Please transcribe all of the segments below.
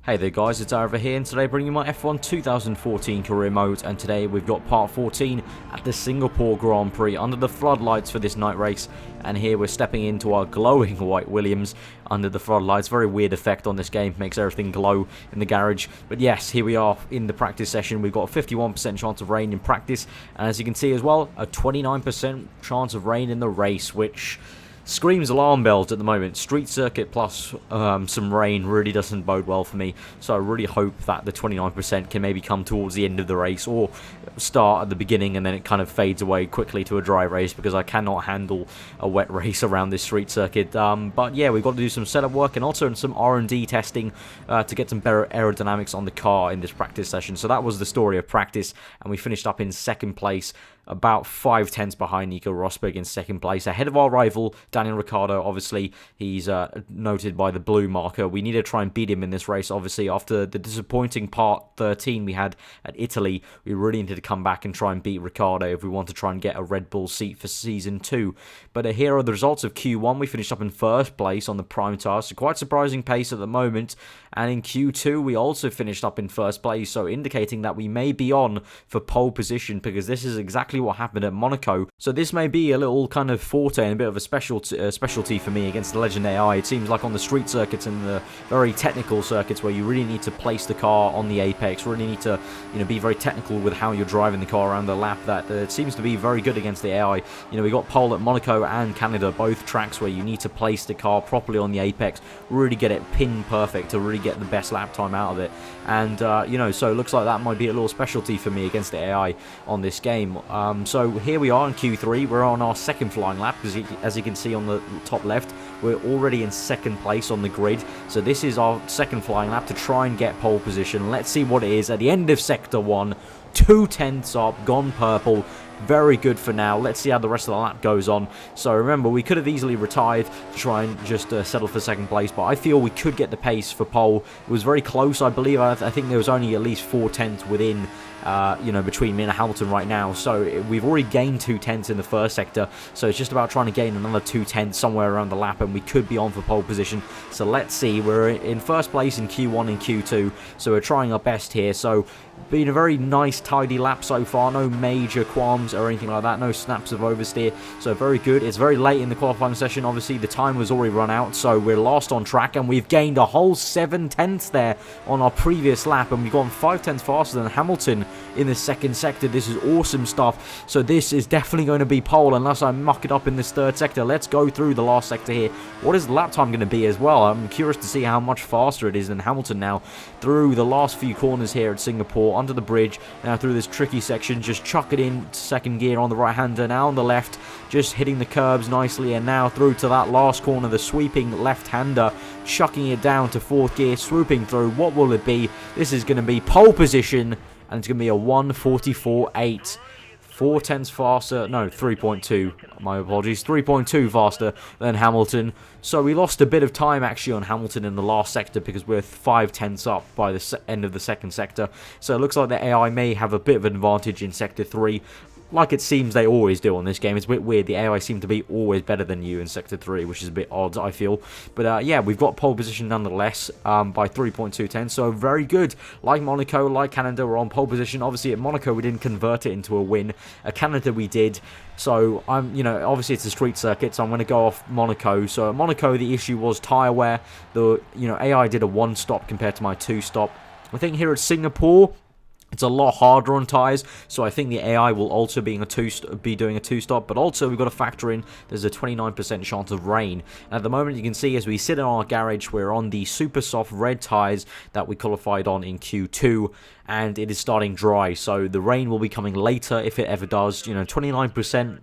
Hey there guys, it's aarava here, and today bringing you my F1 2014 career mode, and today we've got part 14 at the Singapore Grand Prix under the floodlights for this night race. And here we're stepping into our glowing white Williams under the floodlights. Very weird effect on this game, makes everything glow in the garage. But yes, here we are in the practice session. We've got a 51% chance of rain in practice, and as you can see as well, a 29% chance of rain in the race, which screams alarm bells at the moment. Street circuit plus some rain really doesn't bode well for me, so I really hope that the 29% can maybe come towards the end of the race or start at the beginning and then it kind of fades away quickly to a dry race, because I cannot handle a wet race around this street circuit. But yeah, we've got to do some setup work and also some R&D testing to get some better aerodynamics on the car in this practice session. So that was the story of practice, and we finished up in second place, about 5/10 behind Nico Rosberg in second place, ahead of our rival Daniel Ricciardo. Obviously, he's noted by the blue marker. We need to try and beat him in this race. Obviously, after the disappointing part 13 we had at Italy, we really needed to come back and try and beat Ricciardo if we want to try and get a Red Bull seat for Season 2. But here are the results of Q1. We finished up in first place on the prime tyres, so quite surprising pace at the moment. And in Q2, we also finished up in first place, so indicating that we may be on for pole position, because this is exactly what happened at Monaco. So this may be a little kind of forte and a bit of a specialty for me against the Legend AI. It seems like on the street circuits and the very technical circuits where you really need to place the car on the apex, really need to be very technical with how you're driving the car around the lap, that it seems to be very good against the AI. We got pole at Monaco and Canada, both tracks where you need to place the car properly on the apex, really get it pin perfect to really get the best lap time out of it. And so it looks like that might be a little specialty for me against the AI on this game. So here we are in Q3. We're on our second flying lap, because as you can see on the top left, we're already in second place on the grid. So this is our second flying lap to try and get pole position. Let's see what it is at the end of Sector 1. 2/10 up, gone purple. Very good for now. Let's see how the rest of the lap goes on. So remember, we could have easily retired to try and just settle for second place, but I feel we could get the pace for pole. It was very close, I believe. I think there was only at least 4/10 within between me and Hamilton right now. So we've already gained 2/10 in the first sector, so it's just about trying to gain another 2/10 somewhere around the lap, and we could be on for pole position. So let's see. We're in first place in Q1 and Q2, so we're trying our best here. So been a very nice tidy lap so far, no major qualms or anything like that, no snaps of oversteer, so very good. It's very late in the qualifying session, obviously the time was already run out, so we're last on track, and we've gained a whole 7/10 there on our previous lap, and we've gone 5/10 faster than Hamilton in the second sector. This is awesome stuff. So this is definitely going to be pole unless I muck it up in this third sector. Let's go through the last sector here. What is the lap time going to be as well? I'm curious to see how much faster it is than Hamilton now through the last few corners here at Singapore, under the bridge, now through this tricky section, just chuck it in second gear on the right hander, now on the left, just hitting the curbs nicely, and now through to that last corner, the sweeping left hander, chucking it down to fourth gear, swooping through. What will it be? This is going to be pole position, and it's going to be a 1:44.8. 4/10 faster, no, 3.2, my apologies, 3.2 faster than Hamilton. So we lost a bit of time actually on Hamilton in the last sector, because we're 5/10 up by the end of the second sector. So it looks like the AI may have a bit of an advantage in sector 3. Like it seems they always do on this game. It's a bit weird. The AI seem to be always better than you in Sector 3, which is a bit odd, I feel. But yeah, we've got pole position nonetheless by 3.210, so very good. Like Monaco, like Canada, we're on pole position. Obviously, at Monaco, we didn't convert it into a win. At Canada, we did. So, obviously it's a street circuit, so I'm going to go off Monaco. So, at Monaco, the issue was tyre wear. The, AI did a 1-stop compared to my 2-stop. I think here at Singapore, it's a lot harder on tyres, so I think the AI will also be doing a 2-stop, but also we've got to factor in there's a 29% chance of rain. And at the moment, you can see as we sit in our garage, we're on the super soft red tyres that we qualified on in Q2, and it is starting dry, so the rain will be coming later if it ever does. 29%.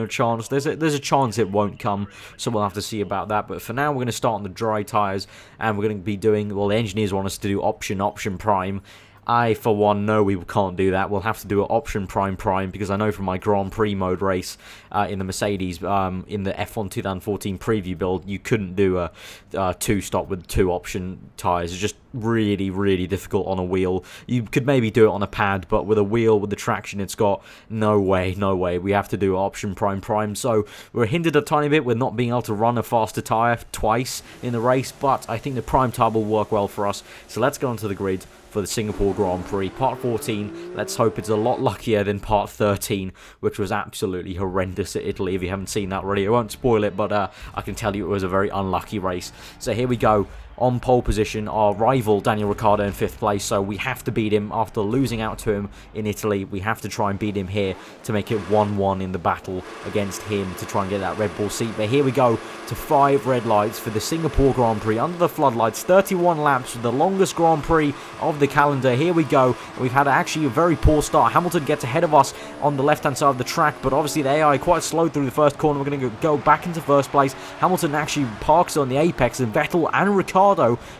Chance. There's a chance it won't come, so we'll have to see about that. But for now, we're going to start on the dry tyres, and we're going to be doing, well, the engineers want us to do option prime. I, for one, know we can't do that. We'll have to do an option prime, because I know from my Grand Prix mode race in the Mercedes, in the F1 2014 preview build, you couldn't do a 2-stop with 2 option tyres. It just really, really difficult on a wheel. You could maybe do it on a pad, but with a wheel, with the traction it's got, no way, no way. We have to do option prime. So we're hindered a tiny bit with not being able to run a faster tyre twice in the race, but I think the prime tyre will work well for us. So let's go onto the grid for the Singapore Grand Prix. Part 14, let's hope it's a lot luckier than Part 13, which was absolutely horrendous at Italy. If you haven't seen that already, I won't spoil it, but I can tell you it was a very unlucky race. So here we go. On pole position, our rival Daniel Ricciardo in 5th place, so we have to beat him after losing out to him in Italy. We have to try and beat him here to make it 1-1 in the battle against him to try and get that Red Bull seat. But here we go to 5 red lights for the Singapore Grand Prix under the floodlights. 31 laps for the longest Grand Prix of the calendar. Here we go. We've had actually a very poor start. Hamilton gets ahead of us on the left-hand side of the track, but obviously the AI quite slow through the first corner. We're going to go back into first place. Hamilton actually parks on the apex, and Vettel and Ricciardo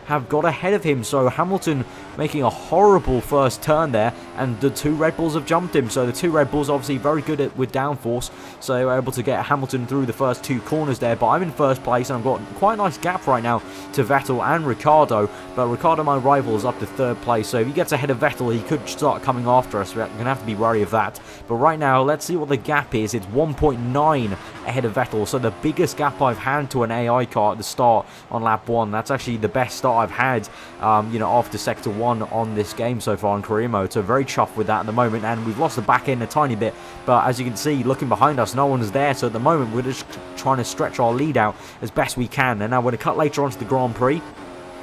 have got ahead of him, so Hamilton making a horrible first turn there, and the 2 Red Bulls have jumped him. So the 2 Red Bulls obviously very good with downforce, so they were able to get Hamilton through the first 2 corners there. But I'm in first place, and I've got quite a nice gap right now to Vettel and Ricciardo, but Ricciardo, my rival, is up to 3rd place, so if he gets ahead of Vettel, he could start coming after us. We're going to have to be wary of that. But right now, let's see what the gap is. It's 1.9 ahead of Vettel, so the biggest gap I've had to an AI car at the start on lap 1. That's actually the best start I've had, after sector 1 on this game so far in career mode. So very chuffed with that at the moment, and we've lost the back end a tiny bit, but as you can see, looking behind us, no one's there. So at the moment, we're just trying to stretch our lead out as best we can. And now we're going to cut later onto the Grand Prix.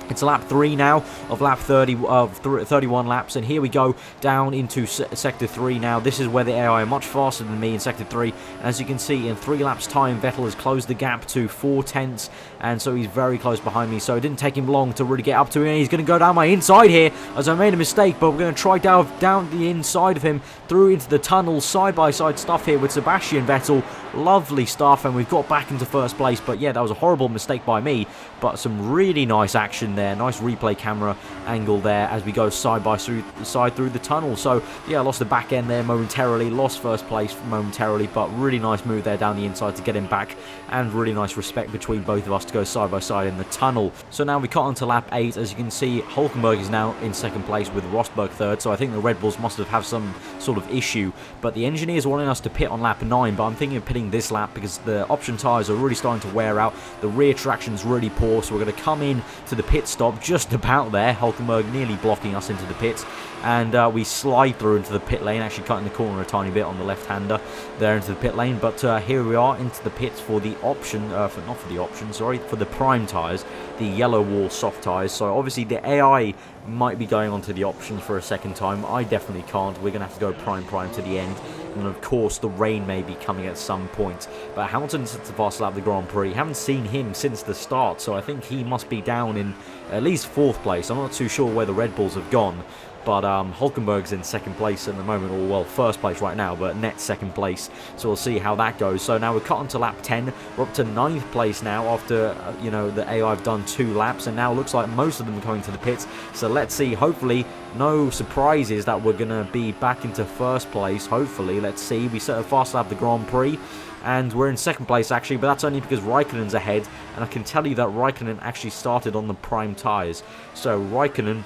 It's lap 3 now of lap 31 laps, and here we go down into sector 3 now. This is where the AI are much faster than me in sector 3. And as you can see, in 3 laps time, Vettel has closed the gap to 4 tenths, and so he's very close behind me. So it didn't take him long to really get up to him. He's going to go down my inside here, as I made a mistake, but we're going to try down the inside of him, through into the tunnel. Side-by-side stuff here with Sebastian Vettel. Lovely stuff, and we've got back into first place. But yeah, that was a horrible mistake by me, but some really nice action there. Nice replay camera angle there as we go side by side through the tunnel. So yeah, I lost the back end there momentarily, lost first place momentarily, but really nice move there down the inside to get him back, and really nice respect between both of us to go side by side in the tunnel. So now we cut onto lap 8. As you can see, Hülkenberg is now in 2nd place with Rosberg 3rd, so I think the Red Bulls must have had some sort of issue, but the engineers wanting us to pit on lap 9, but I'm thinking of pitting this lap because the option tyres are really starting to wear out. The rear traction's really poor, so we're going to come in to the pit stop just about there. Hülkenberg nearly blocking us into the pits, and we slide through into the pit lane, actually cutting the corner a tiny bit on the left-hander there into the pit lane. But here we are into the pits for the option, for the prime tyres, the yellow wall soft tyres. So obviously the AI might be going onto the options for a second time. I definitely can't. We're going to have to go prime to the end. And of course, the rain may be coming at some point. But Hamilton sets the fast lap of the Grand Prix. Haven't seen him since the start, so I think he must be down in at least 4th place. I'm not too sure where the Red Bulls have gone. But Hülkenberg's in 2nd place at the moment, or well, 1st place right now, but net 2nd place. So we'll see how that goes. So now we're cut onto lap 10. We're up to 9th place now after, the AI have done 2 laps. And now it looks like most of them are coming to the pits. So let's see. Hopefully, no surprises that we're going to be back into 1st place. Hopefully, let's see. We set a fast lap of the Grand Prix. And we're in 2nd place actually, but that's only because Raikkonen's ahead. And I can tell you that Raikkonen actually started on the prime tyres. So Raikkonen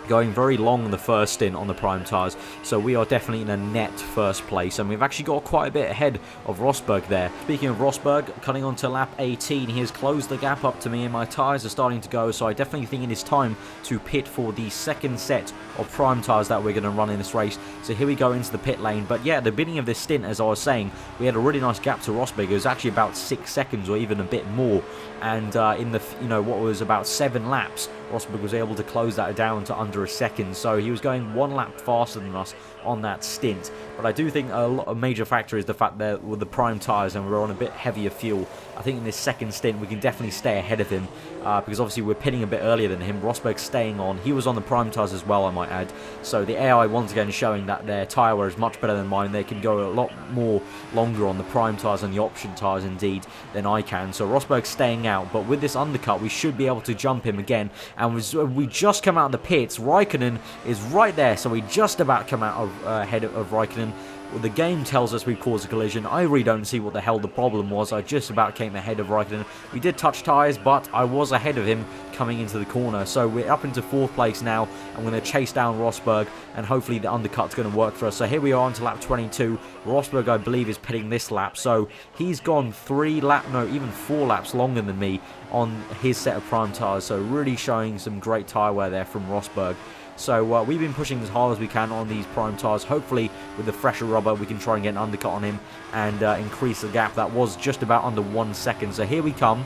going very long in the first stint on the prime tyres, so we are definitely in a net 1st place, and we've actually got quite a bit ahead of Rosberg there. Speaking of Rosberg, cutting on to lap 18, he has closed the gap up to me, and my tyres are starting to go, so I definitely think it is time to pit for the 2nd set of prime tyres that we're going to run in this race. So here we go into the pit lane. But yeah, at the beginning of this stint, as I was saying, we had a really nice gap to Rosberg. It was actually about 6 seconds or even a bit more, and in the what was about 7 laps, Rosberg was able to close that down to under a second, so he was going 1 lap faster than us on that stint. But I do think a major factor is the fact that with the prime tyres and we're on a bit heavier fuel, I think in this 2nd stint we can definitely stay ahead of him, because obviously we're pitting a bit earlier than him. Rosberg's staying on. He was on the prime tyres as well, I might add. So the AI once again showing that their tyre wear is much better than mine. They can go a lot more longer on the prime tyres and the option tyres indeed than I can. So Rosberg's staying out, but with this undercut we should be able to jump him again. And we just come out of the pits. Raikkonen is right there, so we just about come out of ahead of Raikkonen. Well, the game tells us we've caused a collision. I really don't see what the hell the problem was. I just about came ahead of Raikkonen. We did touch tyres, but I was ahead of him coming into the corner. So we're up into 4th place now. I'm going to chase down Rosberg, and hopefully the undercut's going to work for us. So here we are on to lap 22. Rosberg, I believe, is pitting this lap. So he's gone even 4 laps longer than me on his set of prime tyres. So really showing some great tyre wear there from Rosberg. So we've been pushing as hard as we can on these prime tyres. Hopefully with the fresher rubber we can try and get an undercut on him and increase the gap. That was just about under 1 second. So here we come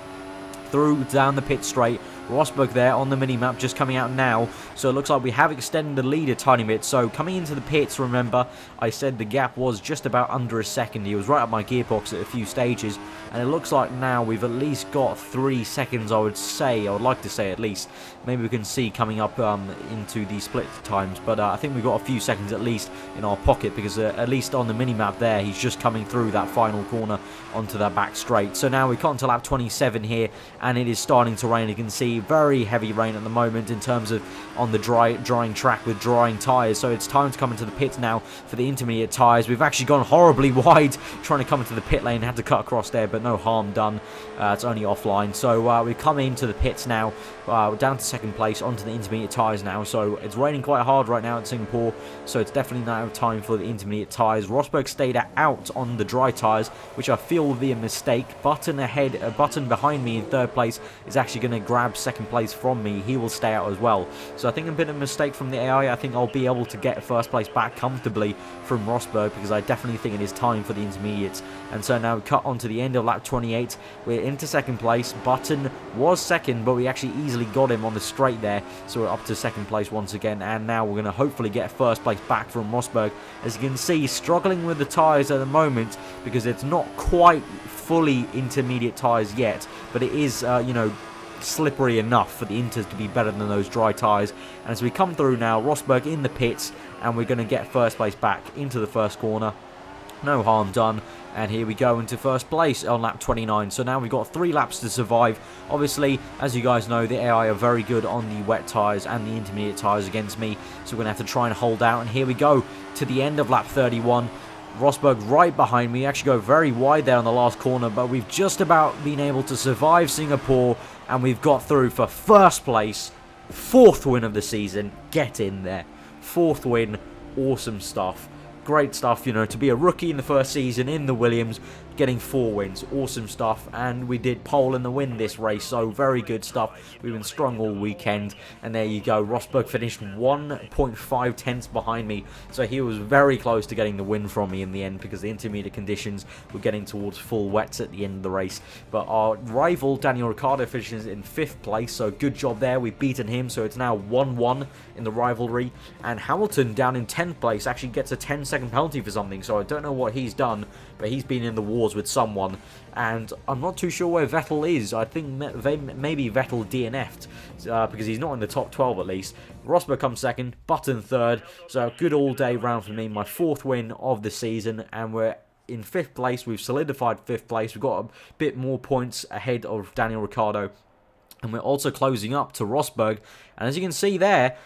through down the pit straight. Rosberg there on the mini-map, just coming out now. So it looks like we have extended the lead a tiny bit. So coming into the pits, remember, I said the gap was just about under a second. He was right up my gearbox at a few stages. And it looks like now we've at least got 3 seconds, I would like to say at least. Maybe we can see coming up into the split times. But I think we've got a few seconds at least in our pocket, because at least on the mini-map there, he's just coming through that final corner onto that back straight. So now we've got to lap 27 here, and it is starting to rain. You can see very heavy rain at the moment in terms of on the drying track with drying tyres. So it's time to come into the pits now for the intermediate tyres. We've actually gone horribly wide trying to come into the pit lane. Had to cut across there, but no harm done. It's only offline. So we come into the pits now. Down to 2nd place, onto the intermediate tyres now. So it's raining quite hard right now in Singapore, so it's definitely now time for the intermediate tyres. Rosberg stayed out on the dry tyres, which I feel will be a mistake. Button behind me in 3rd place is actually going to grab 2nd place from me. He will stay out as well. So I think a bit of a mistake from the AI. I think I'll be able to get 1st place back comfortably from Rosberg, because I definitely think it is time for the intermediates. And so now we cut on to the end of lap 28. We're into 2nd place. Button was 2nd, but we actually easily got him on the straight there. So we're up to 2nd place once again. And now we're going to hopefully get 1st place back from Rosberg. As you can see, struggling with the tyres at the moment, because it's not quite fully intermediate tyres yet, but it is, slippery enough for the Inters to be better than those dry tyres. And as we come through now, Rosberg in the pits, and we're going to get 1st place back into the 1st corner. No harm done. And here we go into 1st place on lap 29. So now we've got 3 laps to survive. Obviously, as you guys know, the AI are very good on the wet tyres and the intermediate tyres against me. So we're going to have to try and hold out. And here we go to the end of lap 31. Rosberg right behind me. Actually go very wide there on the last corner, but we've just about been able to survive Singapore, and we've got through for 1st place. 4th win of the season. Get in there. 4th win. Awesome stuff. Great stuff, to be a rookie in the 1st season in the Williams, getting 4 wins. Awesome stuff. And we did pole in the win this race, so very good stuff. We've been strong all weekend. And there you go. Rosberg finished 1.5 tenths behind me, so he was very close to getting the win from me in the end, because the intermediate conditions were getting towards full wets at the end of the race. But our rival, Daniel Ricciardo, finishes in 5th place, so good job there. We've beaten him, so it's now 1-1 in the rivalry. And Hamilton, down in 10th place, actually gets a 10-second penalty for something, so I don't know what he's done, but he's been in the wars with someone, and I'm not too sure where Vettel is. I think maybe Vettel DNF'd, because he's not in the top 12 at least. Rosberg comes 2nd, Button 3rd, so good all-day round for me, my 4th win of the season, and we're in 5th place. We've solidified 5th place. We've got a bit more points ahead of Daniel Ricciardo, and we're also closing up to Rosberg, and as you can see there,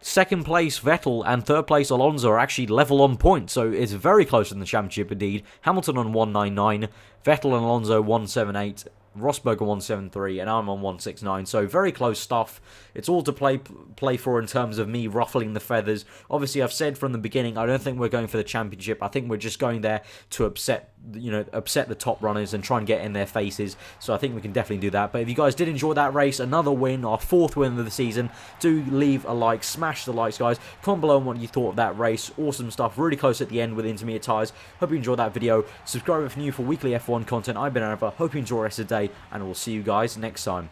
2nd place Vettel and 3rd place Alonso are actually level on points, so it's very close in the championship indeed. Hamilton on 199, Vettel and Alonso 178, Rosberg on 173, and I'm on 169. So very close stuff. It's all to play for in terms of me ruffling the feathers. Obviously, I've said from the beginning, I don't think we're going for the championship. I think we're just going there to upset the top runners and try and get in their faces. So I think we can definitely do that. But if you guys did enjoy that race, another win, our 4th win of the season, do leave a like, smash the likes, guys. Comment below on what you thought of that race. Awesome stuff. Really close at the end with intermediate tyres. Hope you enjoyed that video. Subscribe if you're new for weekly F1 content. I've been aarava. Hope you enjoy the rest of the day, and we'll see you guys next time.